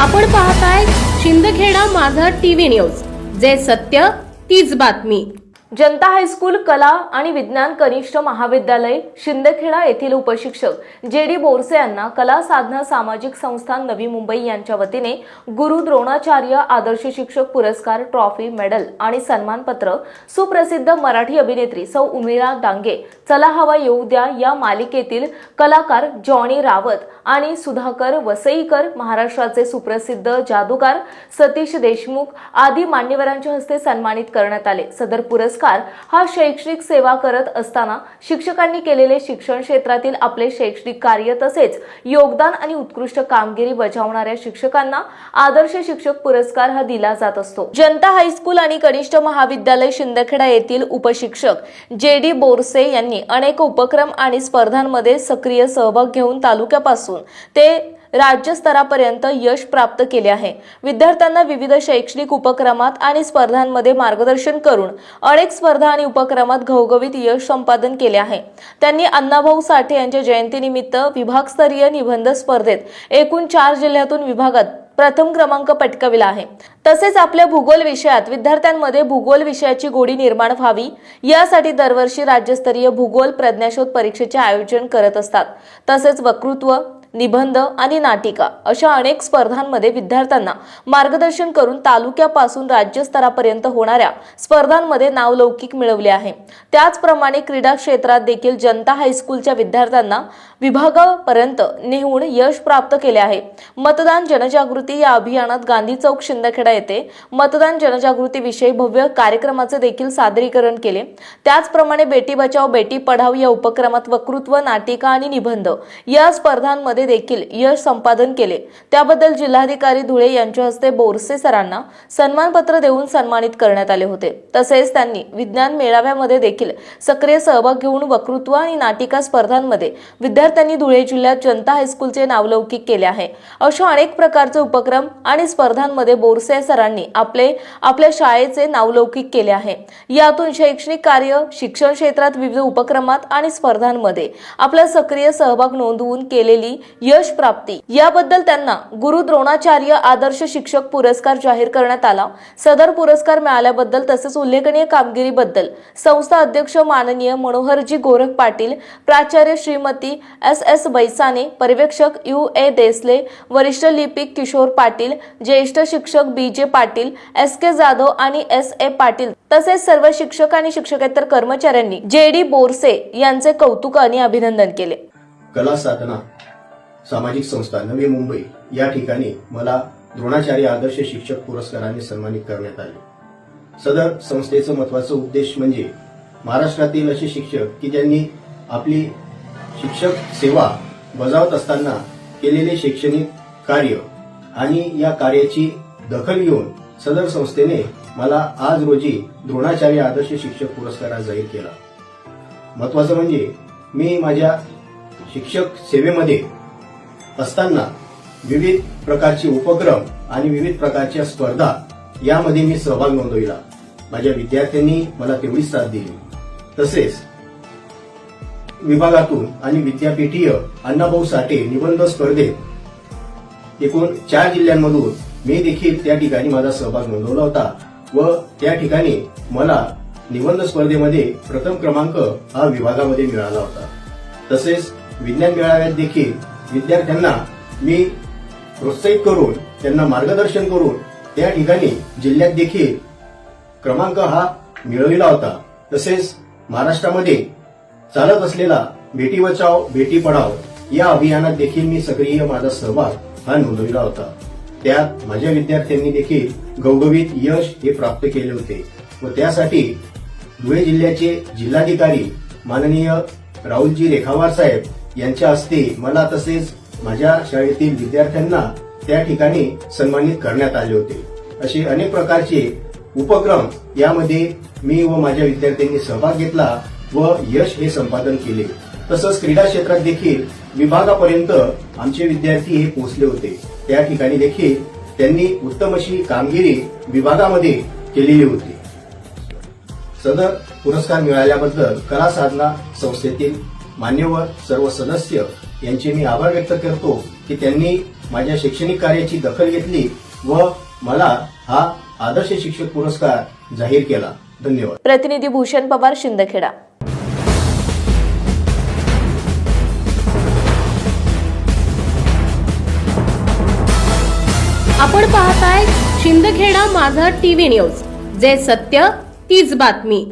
आपण पाहताय शिंदखेडा माझा टीव्ही न्यूज, जे सत्य तीच बातमी। जनता हायस्कूल कला आणि विज्ञान कनिष्ठ महाविद्यालय शिंदखेडा येथील उपशिक्षक जेडी बोरसे यांना कला साधना सामाजिक संस्थान नवी मुंबई यांच्या वतीने गुरु द्रोणाचार्य आदर्श शिक्षक पुरस्कार, ट्रॉफी, मेडल आणि सन्मानपत्र सुप्रसिद्ध मराठी अभिनेत्री सौ उर्मिला डांगे, चला हवा येऊ द्या या मालिकेतील कलाकार जॉनी रावत आणि सुधाकर वसईकर, महाराष्ट्राचे सुप्रसिद्ध जादूगार सतीश देशमुख आदी मान्यवरांच्या हस्ते सन्मानित करण्यात आले। सदर पुरस्कार हा शैक्षणिक सेवा करत असताना शिक्षकांनी केलेले शिक्षण क्षेत्रातील आपले शैक्षणिक कार्य तसेच योगदान आणि उत्कृष्ट कामगिरी बजावणाऱ्या शिक्षकांना आदर्श शिक्षक पुरस्कार हा दिला जात असतो। जनता हायस्कूल आणि कनिष्ठ महाविद्यालय शिंदखेडा येथील उपशिक्षक जेडी बोरसे यांनी अनेक उपक्रम आणि स्पर्धांमध्ये सक्रिय सहभाग घेऊन तालुक्यापासून ते राज्यस्तरापर्यंत यश प्राप्त केले आहे। विद्यार्थ्यांना विविध शैक्षणिक उपक्रमात आणि स्पर्धांमध्ये मार्गदर्शन करून अनेक स्पर्धा आणि उपक्रमात घवघवीत यश संपादन केले आहे। त्यांनी अण्णाभाऊ साठे यांच्या जयंतीनिमित्त विभागस्तरीय निबंध स्पर्धेत एकूण 4 जिल्ह्यातून विभागात प्रथम क्रमांक पटकाविला आहे। तसेच आपल्या भूगोल विषयात विद्यार्थ्यांमध्ये भूगोल विषयाची गोडी निर्माण व्हावी यासाठी दरवर्षी राज्यस्तरीय भूगोल प्रज्ञाशोध परीक्षेचे आयोजन करत असतात। तसेच वक्तृत्व, निबंध आणि नाटिका अशा अनेक स्पर्धांमध्ये विद्यार्थ्यांना मार्गदर्शन करून तालुक्यापासून राज्यस्तरापर्यंत होणाऱ्या स्पर्धांमध्ये नावलौकिक मिळवले आहे। त्याचप्रमाणे क्रीडा क्षेत्रात देखील जनता हायस्कूलच्या विद्यार्थ्यांना विभागापर्यंत नेऊन यश प्राप्त केले आहे। मतदान जनजागृती या अभियानात गांधी चौक शिंदखेडा येथे मतदान जनजागृती विषयी भव्य कार्यक्रमाचे देखील सादरीकरण केले। त्याचप्रमाणे बेटी बचाओ बेटी पढाओ या उपक्रमात वक्तृत्व, नाटिका आणि निबंध या स्पर्धांमध्ये देखील यश संपादन केले। त्याबद्दल जिल्हाधिकारी धुळे यांच्या हस्ते बोरसे सरांना सन्मानपत्र देऊन सन्मानित करण्यात आले होते। तसेच त्यांनी विज्ञान मेळाव्यामध्ये देखील सक्रिय सहभाग घेऊन वक्तृत्व आणि नाटिका स्पर्धांमध्ये विद्यार्थ्यांनी धुळे जिल्ह्यात जनता हायस्कूलचे नावलौकिक केले आहे। अशा अनेक प्रकारचे उपक्रम आणि स्पर्धांमध्ये बोरसे सरांनी आपल्या शाळेचे नावलौकिक केले आहे। यातून शैक्षणिक कार्य, शिक्षण क्षेत्रात विविध उपक्रमात आणि स्पर्धांमध्ये आपला सक्रिय सहभाग नोंदवून केलेली यश प्राप्ती याबद्दल त्यांना गुरु द्रोणाचार्य आदर्श शिक्षक पुरस्कार जाहीर करण्यात आला। सदर पुरस्कार मिळाल्याबद्दल तसेच उल्लेखनीय कामगिरीबद्दल संस्था अध्यक्ष माननीय मनोहरजी गोरख पाटील, प्राचार्य श्रीमती SS बैसाने, पर्यवेक्षक UA देसले, वरिष्ठ लिपिक किशोर पाटील, ज्येष्ठ शिक्षक BJ पाटील, SK जाधव आणि SA पाटील तसेच सर्व शिक्षक आणि शिक्षकेतर कर्मचाऱ्यांनी जेडी बोरसे यांचे कौतुक आणि अभिनंदन केले। कला साधना सामाजिक संस्था नवी मुंबई या ठिकाणी मला द्रोणाचार्य आदर्श शिक्षक पुरस्काराने सन्मानित करण्यात आले। सदर संस्थेचं महत्त्वाचं उद्देश म्हणजे महाराष्ट्रातील असे शिक्षक की ज्यांनी आपली शिक्षक सेवा बजावत असताना केलेले शैक्षणिक कार्य आणि या कार्याची दखल घेऊन सदर संस्थेने मला आज रोजी द्रोणाचार्य आदर्श शिक्षक पुरस्कार जाहीर केला। महत्त्वाचं म्हणजे मी माझ्या शिक्षक सेवेमध्ये असताना विविध प्रकारचे उपक्रम आणि विविध प्रकारच्या स्पर्धा यामध्ये मी सहभाग नोंदविला। माझ्या विद्यार्थ्यांनी मला तेवढीच साथ दिली। तसेच विभागातून आणि विद्यापीठीय अण्णाभाऊ साठे निबंध स्पर्धेत एकूण 4 जिल्ह्यांमधून मी देखील त्या ठिकाणी माझा सहभाग नोंदवला होता व त्या ठिकाणी मला निबंध स्पर्धेमध्ये प्रथम क्रमांक हा विभागामध्ये मिळाला होता। तसेच विज्ञान मेळाव्यात देखील विद्यार्थ्यांना मी प्रोत्साहित करून त्यांना मार्गदर्शन करून त्या ठिकाणी जिल्ह्यात देखील क्रमांक हा मिळविला होता। तसेच महाराष्ट्रामध्ये चालत असलेला बेटी बचाओ बेटी पढाओ या अभियानात देखील मी सक्रिय माझा सहभाग हा नोंदविला होता। त्यात माझ्या विद्यार्थ्यांनी देखील घवघवीत यश हे प्राप्त केले होते व त्यासाठी धुळे जिल्ह्याचे जिल्हाधिकारी माननीय राहुलजी रेखावार साहेब यांच्या हस्ते मला तसेच माझ्या शाळेतील विद्यार्थ्यांना त्या ठिकाणी सन्मानित करण्यात आले होते। असे अनेक प्रकारचे उपक्रम यामध्ये मी व माझ्या विद्यार्थ्यांनी सहभाग घेतला व यश हे संपादन केले। तसंच क्रीडा क्षेत्रात देखील विभागापर्यंत आमचे विद्यार्थी हे पोहोचले होते। त्या ठिकाणी देखील त्यांनी उत्तम अशी कामगिरी विभागामध्ये केलेली होती। सदर पुरस्कार मिळाल्याबद्दल कला साधना संस्थेतील मान्यवर सर्व सदस्य यांचे मी आभार व्यक्त करतो की त्यांनी माझ्या शैक्षणिक कार्याची दखल घेतली व मला हा आदर्श शिक्षक पुरस्कार जाहीर केला. धन्यवाद. प्रतिनिधी भूषण पवार, शिंदखेडा. आपण पाहताय शिंदखेडा माझा टीव्ही न्यूज, जे सत्य तीच बातमी.